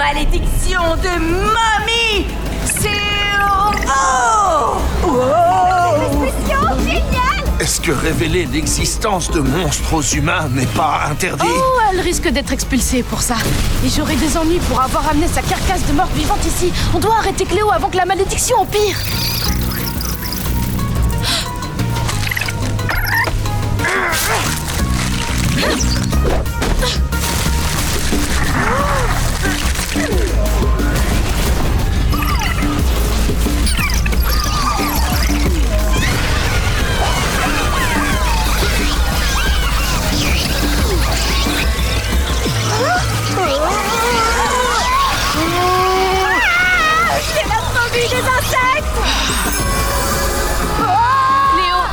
malédiction de momie sur vous! Est-ce que révéler l'existence de monstres aux humains n'est pas interdit? Oh, elle risque d'être expulsée pour ça. Et j'aurai des ennuis pour avoir amené sa carcasse de mort vivante ici. On doit arrêter Cléo avant que la malédiction empire.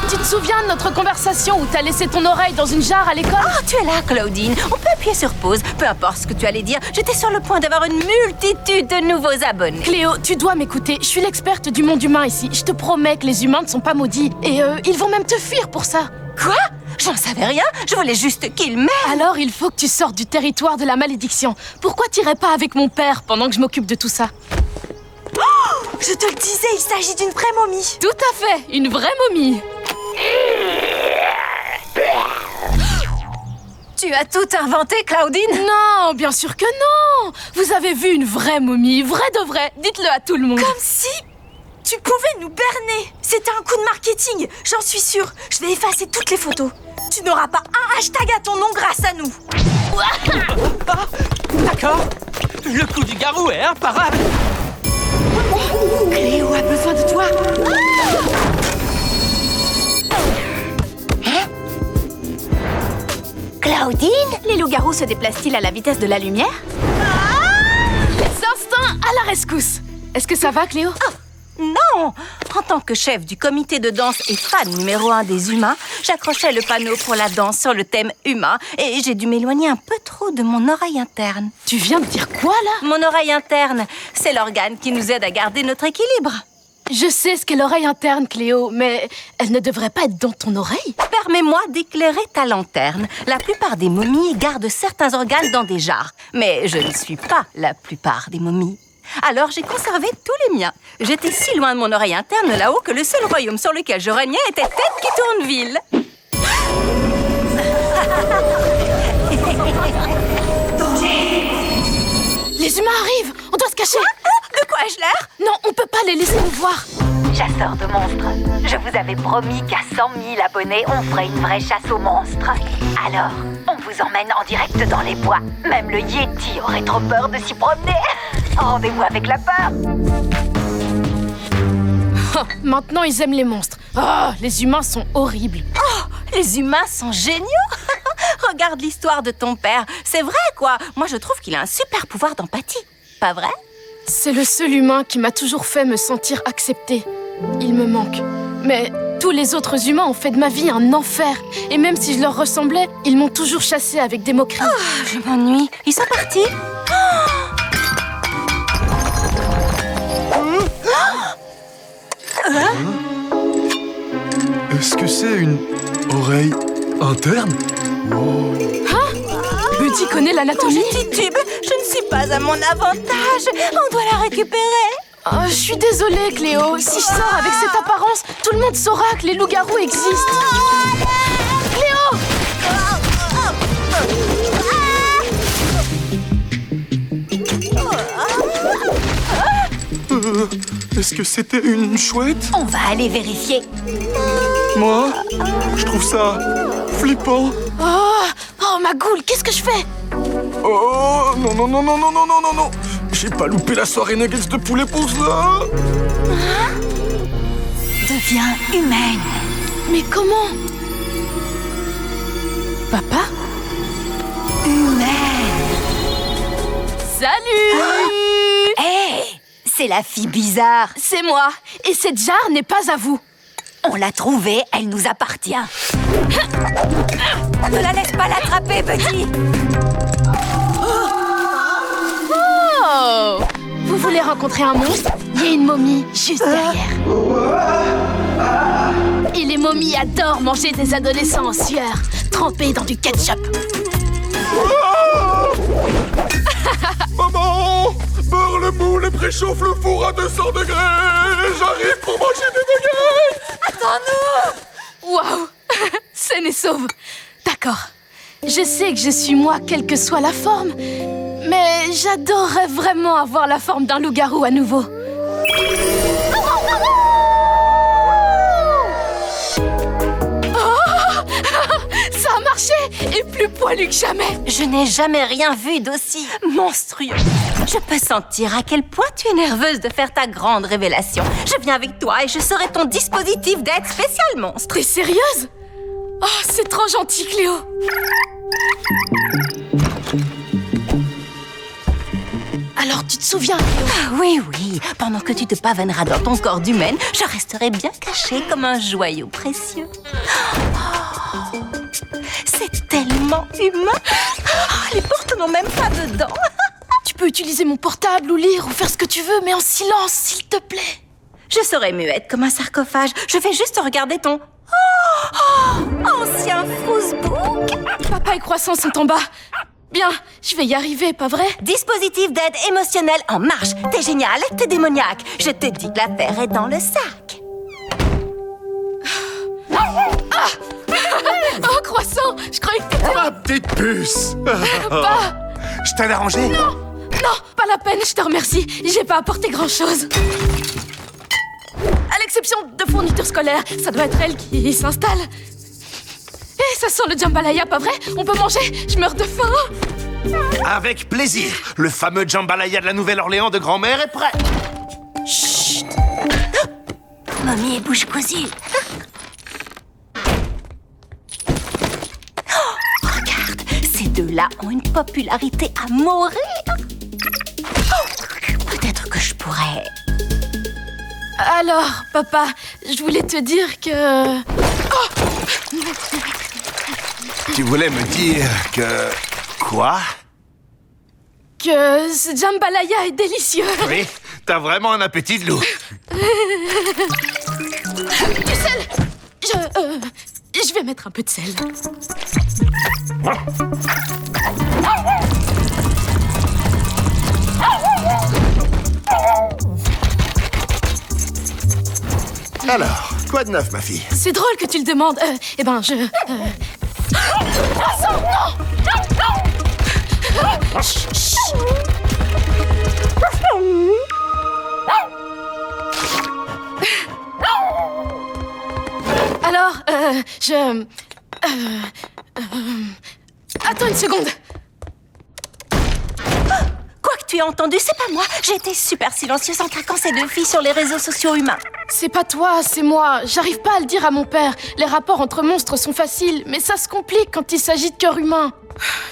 Tu te souviens de notre conversation où t'as laissé ton oreille dans une jarre à l'école? Oh, tu es là, Claudine. On peut appuyer sur pause. Peu importe ce que tu allais dire, j'étais sur le point d'avoir une multitude de nouveaux abonnés. Cléo, tu dois m'écouter. Je suis l'experte du monde humain ici. Je te promets que les humains ne sont pas maudits. Et ils vont même te fuir pour ça. Quoi? J'en savais rien. Je voulais juste qu'ils m'aiment. Alors il faut que tu sortes du territoire de la malédiction. Pourquoi t'irais pas avec mon père pendant que je m'occupe de tout ça? Oh, je te le disais, il s'agit d'une vraie momie. Tout à fait, une vraie momie. Tu as tout inventé, Claudine? Non, bien sûr que non. Vous avez vu une vraie momie, vraie de vraie. Dites-le à tout le monde. Comme si tu pouvais nous berner. C'était un coup de marketing, j'en suis sûre. Je vais effacer toutes les photos. Tu n'auras pas un hashtag à ton nom grâce à nous. Ah, d'accord. Le coup du garou est imparable. Cléo a besoin de toi. Claudine? Les loups-garous se déplacent-ils à la vitesse de la lumière? Les instincts à la rescousse. Est-ce que ça va, Cléo? Non! En tant que chef du comité de danse et fan numéro 1 des humains, j'accrochais le panneau pour la danse sur le thème humain et j'ai dû m'éloigner un peu trop de mon oreille interne. Tu viens de dire quoi, là? Mon oreille interne, c'est l'organe qui nous aide à garder notre équilibre. Je sais ce qu'est l'oreille interne, Cléo, mais elle ne devrait pas être dans ton oreille. Permets-moi d'éclairer ta lanterne. La plupart des momies gardent certains organes dans des jarres, mais je ne suis pas la plupart des momies. Alors j'ai conservé tous les miens. J'étais si loin de mon oreille interne là-haut que le seul royaume sur lequel je régnais était Tête qui tourne ville. Les humains arrivent! On doit se cacher! De quoi ai-je l'air? Non, on peut pas les laisser nous voir! Chasseurs de monstres, je vous avais promis qu'à 100 000 abonnés, on ferait une vraie chasse aux monstres. Alors, on vous emmène en direct dans les bois. Même le Yeti aurait trop peur de s'y promener. Rendez-vous avec la peur. Oh, maintenant, ils aiment les monstres. Oh, les humains sont horribles. Oh, les humains sont géniaux. Regarde l'histoire de ton père. C'est vrai, quoi. Moi, je trouve qu'il a un super pouvoir d'empathie. Pas vrai? C'est le seul humain qui m'a toujours fait me sentir acceptée. Il me manque. Mais tous les autres humains ont fait de ma vie un enfer. Et même si je leur ressemblais, ils m'ont toujours chassée avec des moqueries. Oh, je m'ennuie. Ils sont partis. Est-ce que c'est une oreille interne? Buddy connaît l'anatomie. Ton tube, je ne suis pas à mon avantage. On doit la récupérer. Oh, je suis désolée, Cléo. Si je sors avec cette apparence, tout le monde saura que les loups-garous existent. Cléo! Est-ce que c'était une chouette? On va aller vérifier. Moi, je trouve ça flippant. Oh, ma goule, qu'est-ce que je fais? Oh, non, non, non, non, non, non, non, non, non. J'ai pas loupé la soirée nuggets de poulet pour ça. Deviens humaine. Mais comment? Papa? Humaine. Salut! Hé, c'est la fille bizarre. C'est moi. Et cette jarre n'est pas à vous. On l'a trouvée, elle nous appartient. Ne la laisse pas l'attraper, petit. Oh! Vous voulez rencontrer un monstre? Il y a une momie juste derrière. Et les momies adorent manger des adolescents en sueur, trempés dans du ketchup. Maman! Beurre le moule et préchauffe le four à 200 degrés! J'arrive pour manger des nuggets! Waouh. Saine et sauve. D'accord. Je sais que je suis moi, quelle que soit la forme. Mais j'adorerais vraiment avoir la forme d'un loup-garou à nouveau. Ça a marché! Et plus poilu que jamais! Je n'ai jamais rien vu d'aussi monstrueux. Je peux sentir à quel point tu es nerveuse de faire ta grande révélation. Je viens avec toi et je serai ton dispositif d'aide spécial monstre. T'es sérieuse? Oh, c'est trop gentil, Cléo! Alors, tu te souviens, Cléo? Ah oui, oui. Pendant que tu te pavaneras dans ton corps d'humaine, je resterai bien cachée comme un joyau précieux. Oh, c'est tellement humain. Oh, les portes n'ont même pas dedans. Tu peux utiliser mon portable ou lire ou faire ce que tu veux, mais en silence, s'il te plaît. Je serai muette comme un sarcophage. Je vais juste regarder ton... ancien frousebook. Papa et Croissant sont en bas. Bien, je vais y arriver, pas vrai? Dispositif d'aide émotionnelle en marche. T'es génial, t'es démoniaque. Je te dis que l'affaire est dans le sac. Oh, Croissant, je croyais que t'étais... Ma petite puce! Pas... Je t'ai arrangé? Non, pas la peine, je te remercie. J'ai pas apporté grand-chose. À l'exception de fournitures scolaires, ça doit être elle qui s'installe. Eh, ça sent le jambalaya, pas vrai? On peut manger, je meurs de faim. Avec plaisir. Le fameux jambalaya de la Nouvelle-Orléans de grand-mère est prêt. Chut. Mommy et bouche cousue. Oh, regarde, ces deux-là ont une popularité à mourir. Oh, peut-être que je pourrais... Alors, papa, je voulais te dire que... Tu voulais me dire que... Quoi? Que ce jambalaya est délicieux. Oui, t'as vraiment un appétit de loup. Du sel. Je vais mettre un peu de sel. Alors, quoi de neuf, ma fille? C'est drôle que tu le demandes. Eh ben, je... Croissant, non! Chut, chut. Alors, Attends une seconde. Quoi que tu aies entendu, c'est pas moi. J'ai été super silencieuse en traquant ces deux filles sur les réseaux sociaux humains. C'est pas toi, c'est moi. J'arrive pas à le dire à mon père. Les rapports entre monstres sont faciles, mais ça se complique quand il s'agit de cœur humain.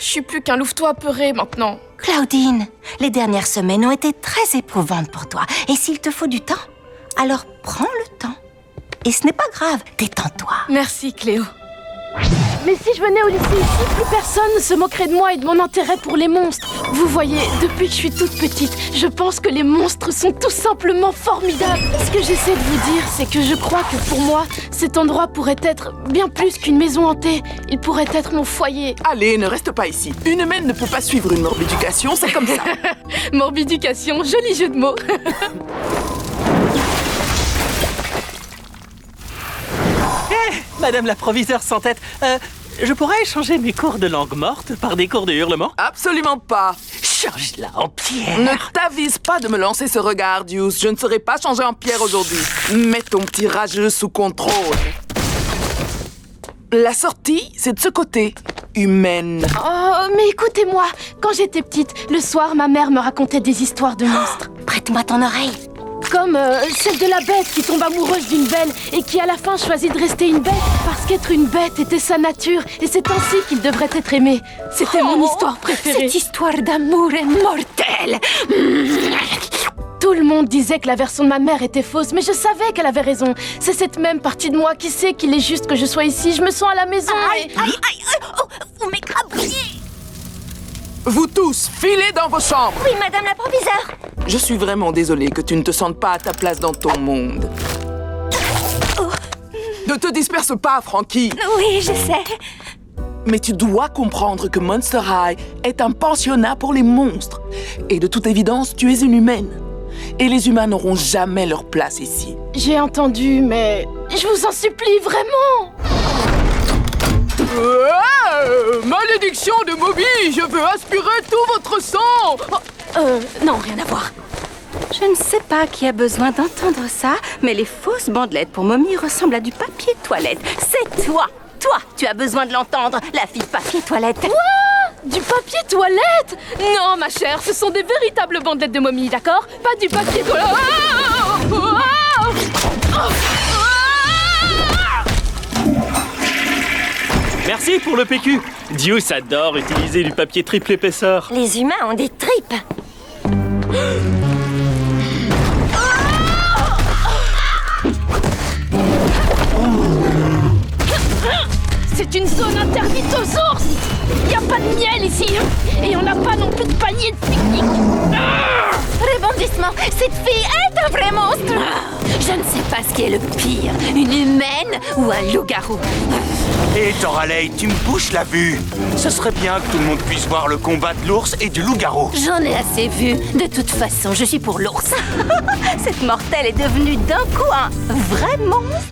Je suis plus qu'un louveteau apeuré maintenant. Claudine, les dernières semaines ont été très éprouvantes pour toi. Et s'il te faut du temps, alors prends le temps. Et ce n'est pas grave, détends-toi. Merci, Cléo. Mais si je venais au lycée ici, plus personne ne se moquerait de moi et de mon intérêt pour les monstres. Vous voyez, depuis que je suis toute petite, je pense que les monstres sont tout simplement formidables. Ce que j'essaie de vous dire, c'est que je crois que pour moi, cet endroit pourrait être bien plus qu'une maison hantée. Il pourrait être mon foyer. Allez, ne reste pas ici. Une humaine ne peut pas suivre une morbidication, c'est comme ça. Morbidication, joli jeu de mots. Madame la proviseure sans tête, je pourrais échanger mes cours de langue morte par des cours de hurlement? Absolument pas. Change-la en pierre. Ne t'avise pas de me lancer ce regard, Deuce. Je ne serai pas changé en pierre aujourd'hui. Mets ton petit rageux sous contrôle. La sortie, c'est de ce côté. Humaine. Oh, mais écoutez-moi. Quand j'étais petite, le soir, ma mère me racontait des histoires de monstres. Prête-moi ton oreille. Comme celle de la bête qui tombe amoureuse d'une belle et qui à la fin choisit de rester une bête parce qu'être une bête était sa nature et c'est ainsi qu'il devrait être aimé. C'était mon histoire préférée. Cette histoire d'amour est mortelle. Tout le monde disait que la version de ma mère était fausse, mais je savais qu'elle avait raison. C'est cette même partie de moi qui sait qu'il est juste que je sois ici. Je me sens à la maison. Aïe, oh, vous m'écrabouillez. Vous tous, filez dans vos chambres. Oui, madame la proviseure. Je suis vraiment désolée que tu ne te sentes pas à ta place dans ton monde. Ne te disperse pas, Frankie. Oui, je sais. Mais tu dois comprendre que Monster High est un pensionnat pour les monstres. Et de toute évidence, tu es une humaine. Et les humains n'auront jamais leur place ici. J'ai entendu, mais je vous en supplie vraiment. Malédiction de Moby, je veux aspirer tout votre sang. Non, rien à voir. Je ne sais pas qui a besoin d'entendre ça, mais les fausses bandelettes pour momie ressemblent à du papier toilette. C'est toi! Toi, tu as besoin de l'entendre, la fille papier toilette. Quoi? Du papier toilette? Non, ma chère, ce sont des véritables bandelettes de momie, d'accord? Pas du papier toilette. Merci pour le PQ. Deuce adore utiliser du papier triple épaisseur. Les humains ont des tripes. C'est une zone interdite aux ours. Y a pas de miel ici. Et on n'a pas non plus de panier de pique-nique. Rebondissement, cette fille est un vrai monstre. Je ne sais pas ce qui est le pire, une humaine ou un loup-garou. Et Doralei, tu me bouches la vue. Ce serait bien que tout le monde puisse voir le combat de l'ours et du loup-garou. J'en ai assez vu. De toute façon, je suis pour l'ours. Cette mortelle est devenue d'un coup un vrai monstre.